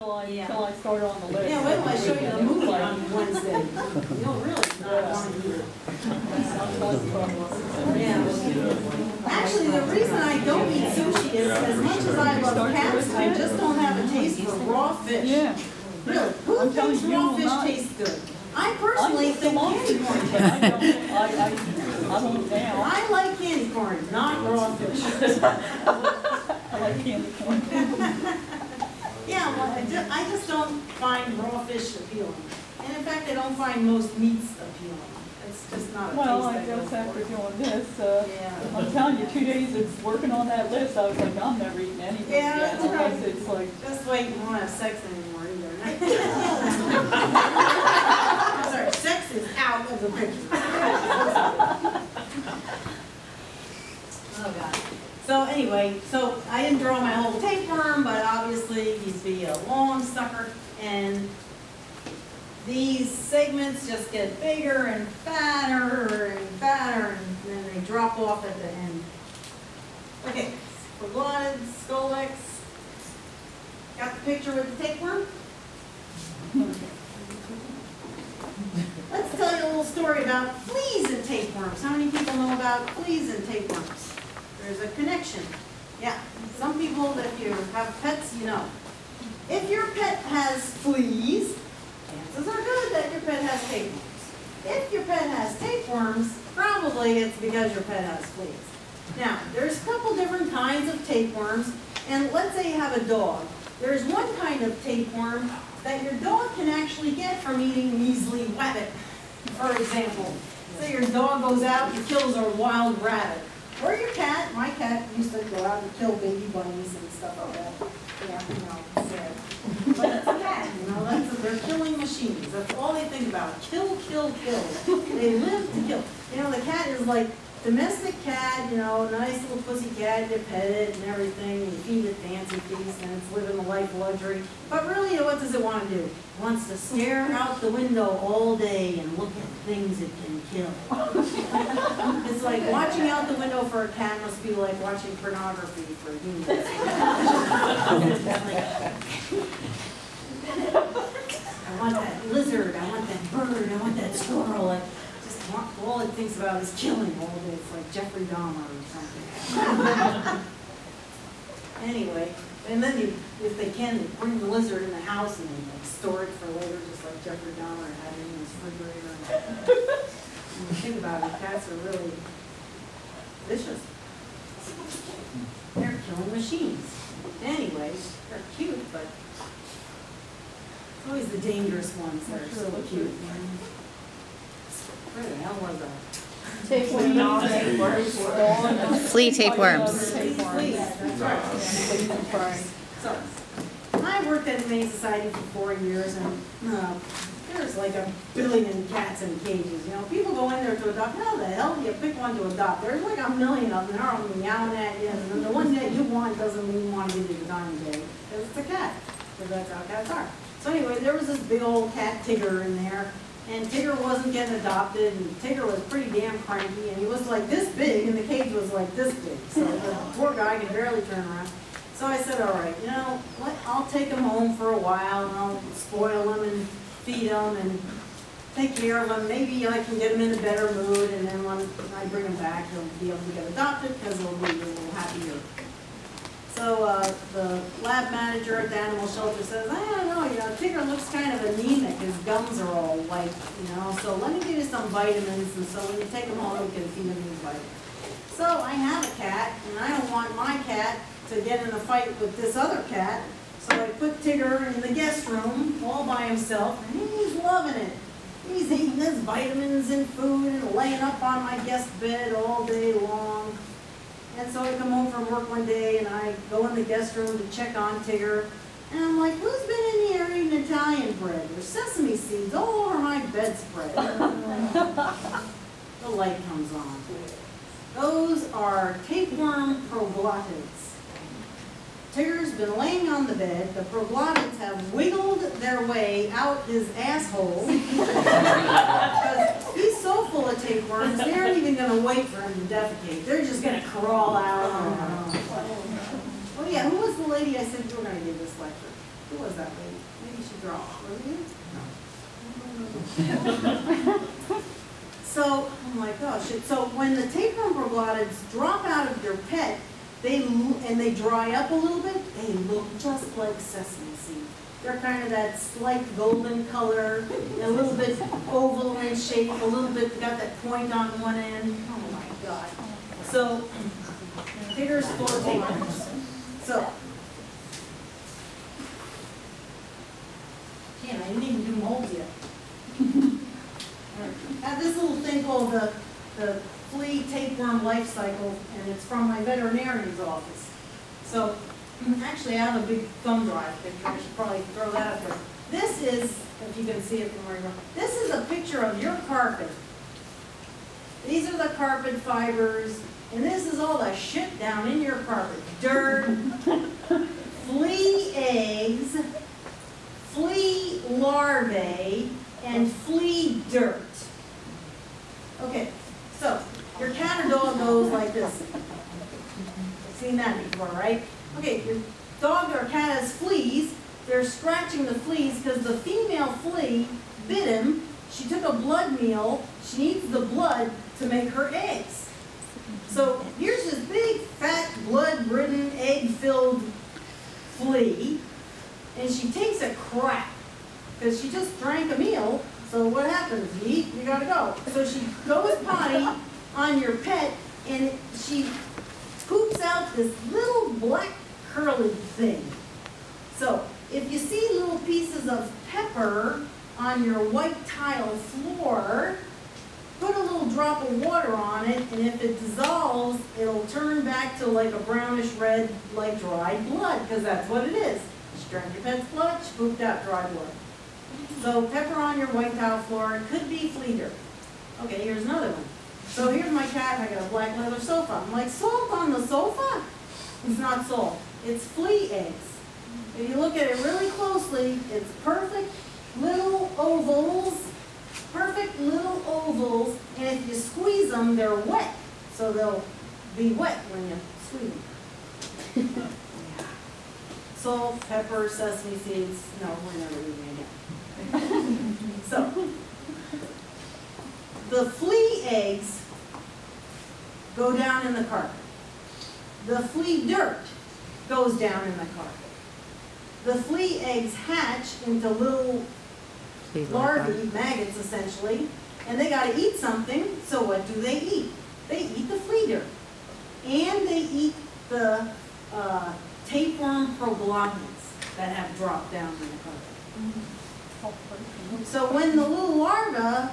Until I start on the list. Yeah, wait till I show you the movie on Wednesday. You'll really not want to eat it. Yeah. Actually, the reason I don't eat sushi is as much as I love cats, I just don't have a taste for raw fish. Yeah. Really? Who thinks raw fish tastes good? I personally think candy corn tastes good. I won't now. I like candy corn, not raw fish. I like candy corn. Yeah, well, I just don't find raw fish appealing. And in fact, I don't find most meats appealing. It's just not a Well, taste I guess after doing this, yeah. I'm telling you, 2 days of working on that list, I was like, I'm never eating anything Yeah, again. that's right. Unless it's like, Just wait, you won't have sex anymore either. I'm sorry, sex is out of the picture. Oh, God. So anyway, so I didn't draw my whole tapeworm, but obviously he'd be a long sucker, and these segments just get bigger and fatter, and then they drop off at the end. Okay, proglottid, scolex. Got the picture with the tapeworm? Let's tell you a little story about fleas and tapeworms. How many people know about fleas and tapeworms? There's a connection. Yeah, some people, if you have pets, you know. If your pet has fleas, chances are good that your pet has tapeworms. If your pet has tapeworms, probably it's because your pet has fleas. Now, there's a couple different kinds of tapeworms, and let's say you have a dog. There's one kind of tapeworm that your dog can actually get from eating measly rabbit, for example. Say your dog goes out and kills a wild rabbit. Or your cat. My cat used to go out and kill baby bunnies and stuff like that. Yeah, you know, sad. But it's a cat, you know, they're killing machines. That's all they think about. Kill, kill, kill. They live to kill. You know, the cat is like domestic cat, you know, nice little pussy cat, you pet it and everything, you feed it fancy feast, and it's living the life of luxury. But really, what does it want to do? It wants to stare out the window all day and look at things it can kill. It's like watching out the window for a cat must be like watching pornography for humans. I want that lizard, I want that bird, I want that squirrel. All it thinks about is killing all day. It's like Jeffrey Dahmer or something. Anyway, and then if they can, they bring the lizard in the house and they like store it for later, just like Jeffrey Dahmer had it in his refrigerator. And you think about it, cats are really vicious. They're killing machines. Anyway, they're cute, but it's always the dangerous ones that are so cute. Where the hell was that? Flea tapeworms. That's right. So, I worked at the Humane Society for 4 years, and there's like 1 billion cats in cages. You know, people go in there to adopt. How the hell do you pick one to adopt? There's like 1 million of them. They're all meowing at you, and the one that you want doesn't even want to give you the time of day because it's a cat. Because that's how cats are. So anyway, there was this big old cat Tigger in there. And Tigger wasn't getting adopted, and Tigger was pretty damn cranky, and he was like this big, and the cage was like this big. So the poor guy could barely turn around. So I said, all right, you know, I'll take him home for a while, and I'll spoil him and feed him and take care of him. Maybe I can get him in a better mood, and then when I bring him back, he'll be able to get adopted because he'll be a little happier. So the lab manager at the animal shelter says, I don't know, you know, Tigger looks kind of anemic. His gums are all white, you know, so let me give you some vitamins, and so when you take him home, you can feed him these vitamins. So I have a cat, and I don't want my cat to get in a fight with this other cat, so I put Tigger in the guest room all by himself, and he's loving it. He's eating his vitamins and food and laying up on my guest bed all day long. And so I come home from work one day, and I go in the guest room to check on Tigger, and I'm like, who's been in here eating Italian bread? There's sesame seeds all over my bedspread. The light comes on. Those are tapeworm proglottids. Tigger's been laying on the bed. The proglottids have wiggled their way out his asshole. Because he's so full of tapeworms, they aren't even going to wait for him to defecate. They're just going to crawl out. Oh yeah, who was the lady I said you were going to give this lecture? Who was that lady? Maybe she dropped, wasn't it? So, oh my gosh, so when the tapeworm proglottids drop out of your pet, and they dry up a little bit, they look just like sesame seed. They're kind of that slight golden color, a little bit oval in shape, a little bit, got that point on one end. Oh my God. So, figures full of tapeworms. So, man, I didn't even do molds yet. I have this little thing called the flea tapeworm life cycle, and it's from my veterinarian's office. So, actually, I have a big thumb drive picture. I should probably throw that up there. This is, if you can see it from where you are, this is a picture of your carpet. These are the carpet fibers, and this is all the shit down in your carpet. Dirt, flea eggs, flea larvae, and flea dirt. Okay, so your cat or dog goes like this. Seen that before, right? Okay, your dog or cat has fleas. They're scratching the fleas because the female flea bit him. She took a blood meal. She needs the blood to make her eggs. So here's this big, fat, blood-ridden, egg-filled flea, and she takes a crap because she just drank a meal. So what happens? You eat, you gotta go. So she goes potty on your pet, and she poops out this little black curly thing. So if you see little pieces of pepper on your white tile floor, put a little drop of water on it, and if it dissolves, it'll turn back to like a brownish red, like dried blood, because that's what it is. She drank your pet's blood, she pooped out dry blood. So pepper on your white tile floor, it could be flea dirt. Okay, here's another one. So here's my cat, I got a black leather sofa. I'm like, salt on the sofa? It's not salt, it's flea eggs. If you look at it really closely, it's perfect little ovals, and if you squeeze them, they're wet. So they'll be wet when you squeeze them. Salt, pepper, sesame seeds, no, we're never eating again. So, the flea eggs go down in the carpet. The flea dirt goes down in the carpet. The flea eggs hatch into little larvae, maggots essentially, and they got to eat something, so what do they eat? They eat the flea dirt. And they eat the tapeworm proglottids that have dropped down in the carpet. So when the little larva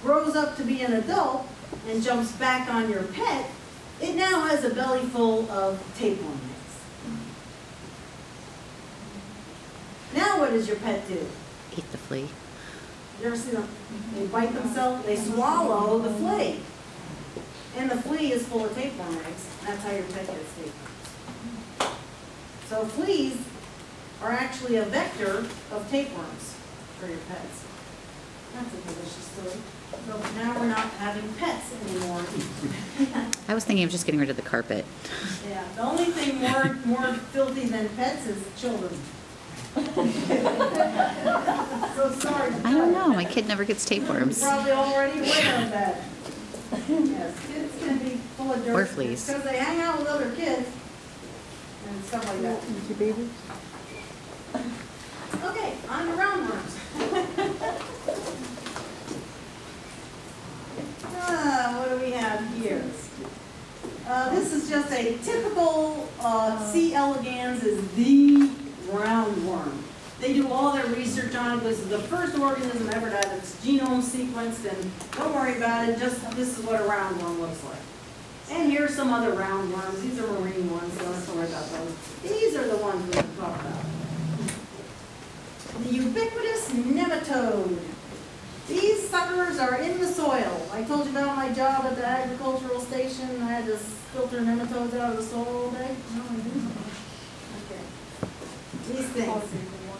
grows up to be an adult and jumps back on your pet, it now has a belly full of tapeworm eggs. Now what does your pet do? Eat the flea. You ever see them? They bite themselves, they swallow the flea. And the flea is full of tapeworm eggs. That's how your pet gets tapeworms. So fleas are actually a vector of tapeworms for your pets. That's a delicious story. So now we're not having pets anymore. I was thinking of just getting rid of the carpet. Yeah, the only thing more filthy than pets is children. So sorry. I don't know. My kid never gets tapeworms. You're probably already aware of that. Yes, kids can be full of dirt. Or fleas. Because they hang out with other kids and stuff like that. Okay, on to roundworms. What do we have here? This is just a typical C. elegans is the roundworm. They do all their research on it. This is the first organism ever to have its genome sequenced, and don't worry about it, just this is what a roundworm looks like. And here's some other roundworms. These are marine ones, so don't worry about those. These are the ones we're going to talk about. The ubiquitous nematode. These suckers are in the soil. I told you about my job at the agricultural station. I had to filter nematodes out of the soil all day. Okay. These things.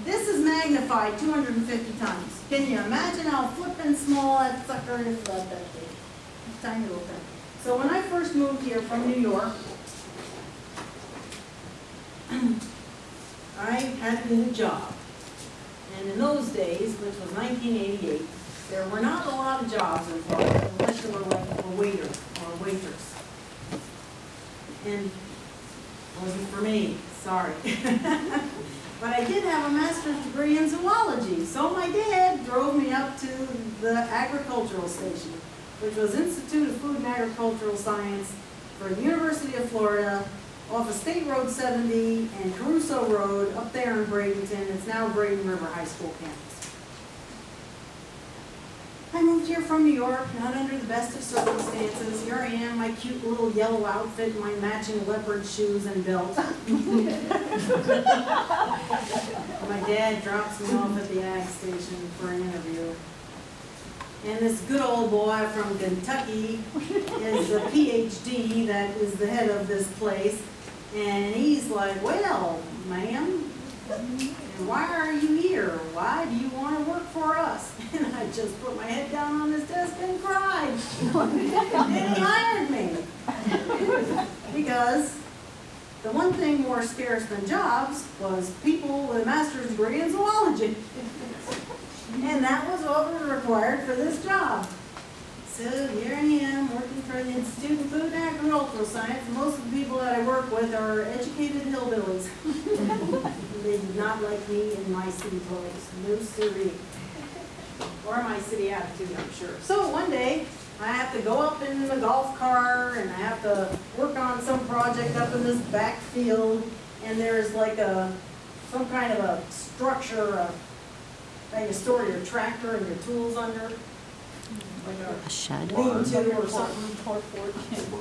This is magnified 250 times. Can you imagine how flippin' small that sucker is? About that big. Tiny little thing. So when I first moved here from New York, I had to get a job. And in those days, which was 1988, there were not a lot of jobs in Florida unless you were like a waiter or a waitress. And it wasn't for me, sorry. But I did have a master's degree in zoology, so my dad drove me up to the agricultural station, which was Institute of Food and Agricultural Science for the University of Florida, off of State Road 70 and Caruso Road, up there in Bradenton. It's now Braden River High School campus. I moved here from New York, not under the best of circumstances. Here I am, my cute little yellow outfit, my matching leopard shoes and belt. My dad drops me off at the ag station for an interview. And this good old boy from Kentucky is a PhD that is the head of this place. And he's like, well, ma'am, why are you here? Why do you want to work for us? And I just put my head down on his desk and cried. And he hired me. Because the one thing more scarce than jobs was people with a master's degree in zoology. And that was what was required for this job. So here I am working for the Institute of Food and Agricultural Science. Most of the people that I work with are educated hillbillies. They did not like me in my city clothes. No siree. Or my city attitude, I'm sure. So one day, I have to go up in the golf car and I have to work on some project up in this back field. And there's like some kind of a structure, that you store your tractor and your tools under. Like A shed? lean-to or something.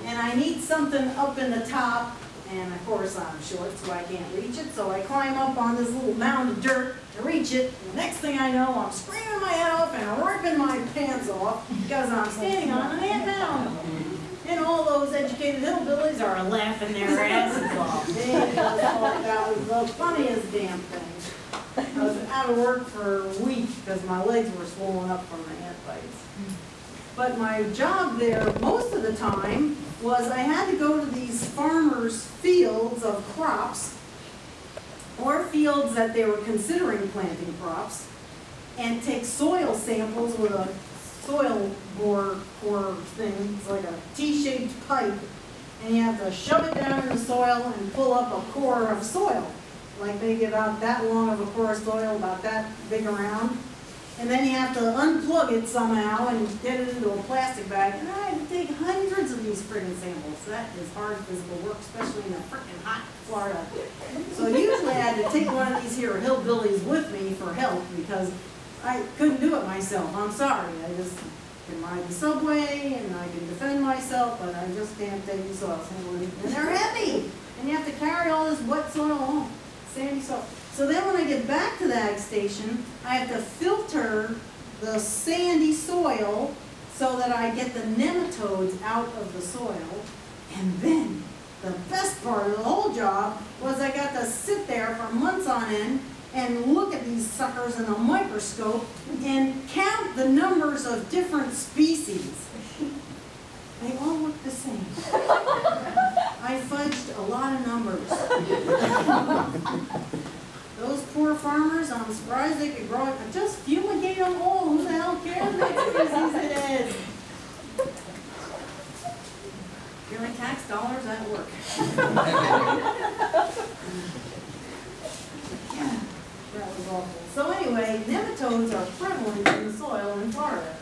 And I need something up in the top, and of course I'm short, so I can't reach it. So I climb up on this little mound of dirt to reach it. And the next thing I know, I'm screaming my head off and I'm ripping my pants off because I'm standing on an ant mound. And all those educated hillbillies are laughing their asses off. They just thought that was the funniest damn thing. I was out of work for a week because my legs were swollen up from the ant bites. But my job there, most of the time, was I had to go to these farmers' fields of crops, or fields that they were considering planting crops, and take soil samples with a soil bore thing. It's like a T-shaped pipe, and you have to shove it down in the soil and pull up a core of soil. Like maybe about that long of a core of soil, about that big around. And then you have to unplug it somehow and get it into a plastic bag. And I had to take hundreds of these friggin' samples. That is hard physical work, especially in a frickin' hot Florida. So usually I had to take one of these here hillbillies with me for help because I couldn't do it myself. I'm sorry. I just can ride the subway and I can defend myself, but I just can't take the soil samples. And they're heavy. And you have to carry all this wet soil home. Sandy soil. So then when I get back to the ag station, I have to filter the sandy soil so that I get the nematodes out of the soil. And then the best part of the whole job was I got to sit there for months on end and look at these suckers in a microscope and count the numbers of different species. They all look the same. I fudged a lot of numbers. Those poor farmers, I'm surprised they could grow it. Just fumigate them all. Who the hell cares what species it is? Your tax dollars at work. Yeah, that was awful. So anyway, nematodes are prevalent in the soil in Florida.